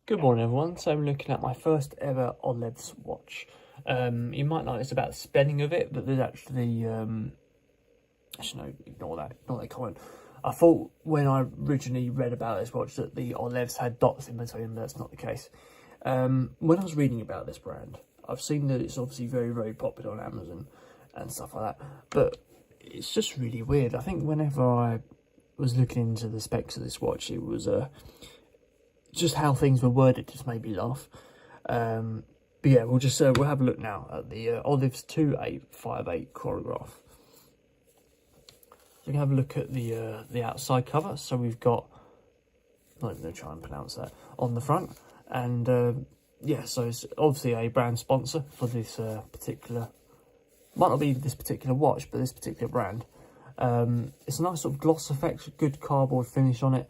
Good morning everyone, so I'm looking at my first ever Olevs watch. You might notice about the spelling of it, but there's actually, actually no, ignore that comment. I thought when I originally read about this watch that the Olevs had dots in between, but that's not the case. When I was reading about this brand, I've seen that it's obviously very, very popular on Amazon and stuff like that, but it's just really weird. I think whenever I was looking into the specs of this watch, it was just how things were worded just made me laugh. But yeah, we'll have a look now at the Olevs 2858 chronograph. So we can have a look at the outside cover. So we've got, I'm not even going to try and pronounce that, on the front. And yeah, so it's obviously a brand sponsor for this particular, might not be this particular watch, but this particular brand. It's a nice sort of gloss effect, good cardboard finish on it.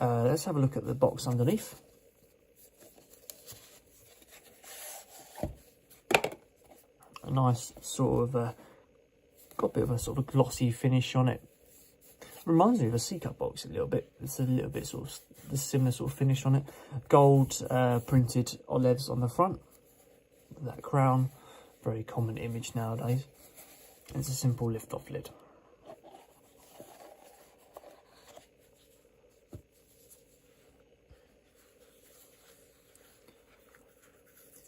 Let's have a look at the box underneath. A nice sort of, got a bit of a sort of glossy finish on it. Reminds me of a Seiko box a little bit. It's a little bit sort of the similar sort of finish on it. Gold printed Olevs on the front. That crown, very common image nowadays. It's a simple lift-off lid.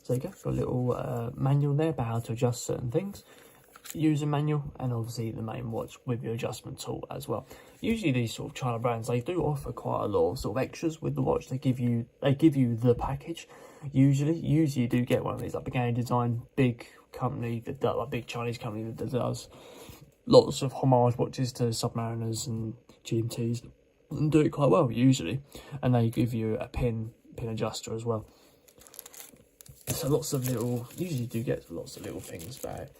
So you got a little manual there about how to adjust certain things, user manual, and obviously the main watch with your adjustment tool as well. Usually these sort of China brands, they do offer quite a lot of sort of extras with the watch. They give you the package. Usually you do get one of these, like Pagani design, big company that does, like big Chinese company that does lots of homage watches to Submariners and GMTs, and do it quite well usually. And they give you a pin adjuster as well. So lots of little, usually do get lots of little things about it.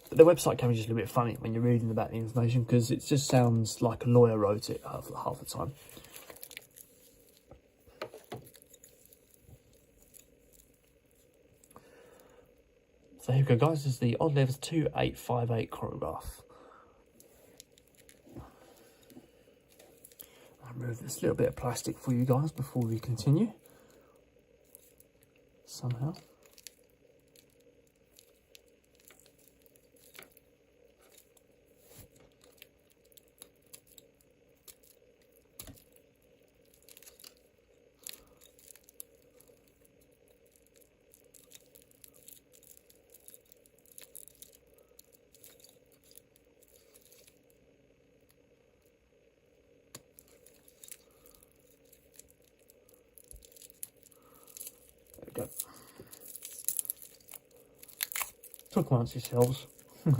But the website can be just a little bit funny when you're reading about the information, because it just sounds like a lawyer wrote it half the time. So here we go guys, this is the Olevs 2858 chronograph. I'll remove this little bit of plastic for you guys before we continue. Somehow. There we go. Talk amongst yourselves. Right,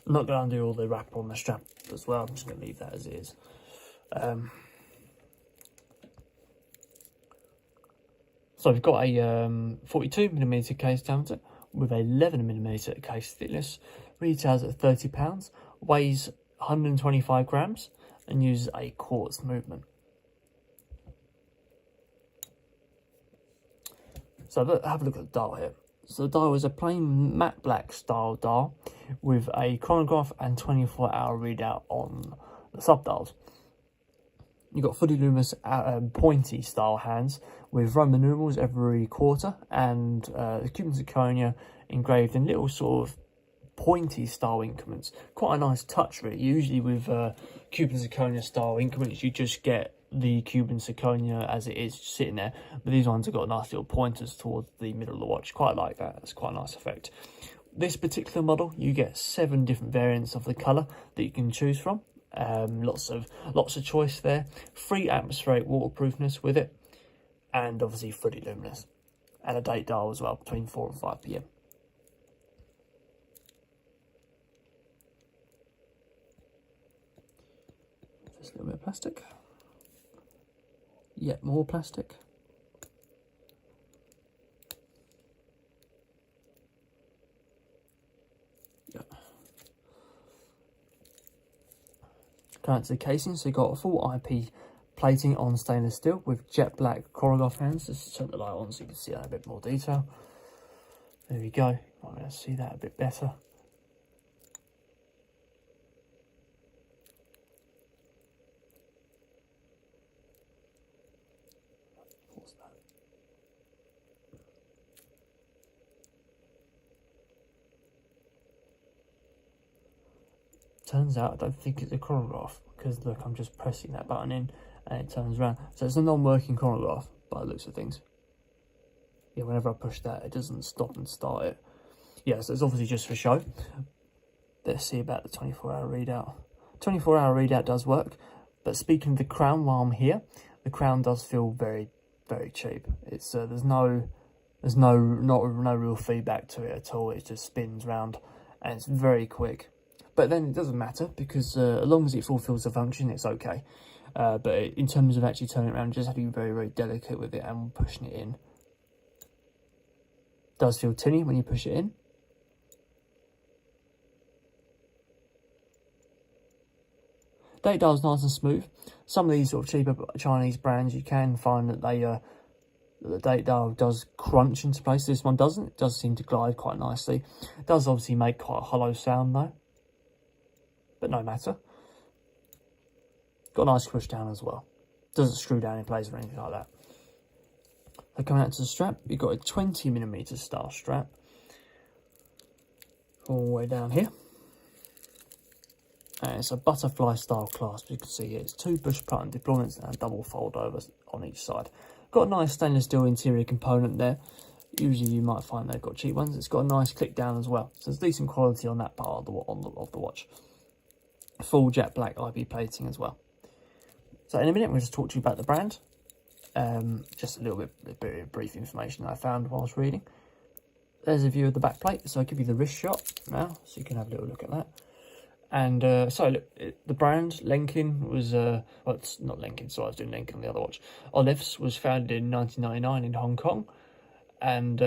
I'm not going to undo all the wrapper on the strap as well. I'm just going to leave that as it is. So we've got a 42mm case diameter with a 11mm case thickness. Retails at £30, weighs 125 grams, and uses a quartz movement. So have a look at the dial here. So the dial is a plain matte black style dial with a chronograph and 24-hour readout on the sub-dials. You've got fully luminous pointy style hands with Roman numerals every quarter, and the Cuban zirconia engraved in little sort of pointy style increments. Quite a nice touch really. Usually with Cuban zirconia style increments you just get the Cuban zirconia as it is sitting there, but these ones have got nice little pointers towards the middle of the watch. Quite like that. That's quite a nice effect. This particular model, you get 7 different variants of the colour that you can choose from. Lots of choice there. 3 atmospheric waterproofness with it, and obviously fully luminous, and a date dial as well between 4 and 5 PM. Just a little bit of plastic. Yet more plastic. Yep. Going to the casing, so you've got a full IP plating on stainless steel with jet black chronograph hands. Just turn the light on so you can see that in a bit more detail. There we go. I'm going to see that a bit better. Turns out I don't think it's a chronograph, because look, I'm just pressing that button in and it turns around. So it's a non-working chronograph by the looks of things. Yeah, whenever I push that, it doesn't stop and start it. Yeah, so it's obviously just for show. Let's see about the 24-hour readout. 24-hour readout does work, but speaking of the crown while I'm here, the crown does feel very, very cheap. It's there's no real feedback to it at all. It just spins round and it's very quick. But then it doesn't matter, because as long as it fulfills the function, it's okay. But in terms of actually turning it around, you just have to be very, very delicate with it and pushing it in. It does feel tinny when you push it in. Date dial's nice and smooth. Some of these sort of cheaper Chinese brands, you can find that the date dial does crunch into place. This one doesn't. It does seem to glide quite nicely. It does obviously make quite a hollow sound though, but no matter. Got a nice push down as well. Doesn't screw down in place or anything like that. So coming out to the strap, you've got a 20mm style strap all the way down here. And it's a butterfly style clasp. You can see here, it's 2 push button deployments and a double fold overs on each side. Got a nice stainless steel interior component there. Usually you might find they've got cheap ones. It's got a nice click down as well. So there's decent quality on that part of the watch. Full jet black IB plating as well. So in a minute we'll just talk to you about the brand. Just a little bit of brief information that I found while I was reading. There's a view of the back plate. So I'll give you the wrist shot now, so you can have a little look at that. And so look, the brand Lenkin was well, it's not Lenkin, so I was doing Lenkin on the other watch. Olevs was founded in 1999 in Hong Kong, and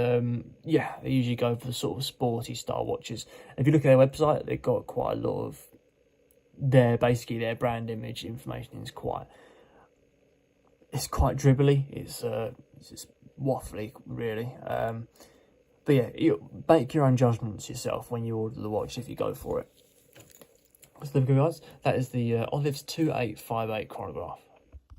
yeah, they usually go for the sort of sporty style watches. If you look at their website, they've got quite a lot of basically their brand image information is quite dribbly. It's waffly really. But yeah, you make your own judgments yourself when you order the watch if you go for it. So there we go, guys. That is the Olevs 2858 chronograph.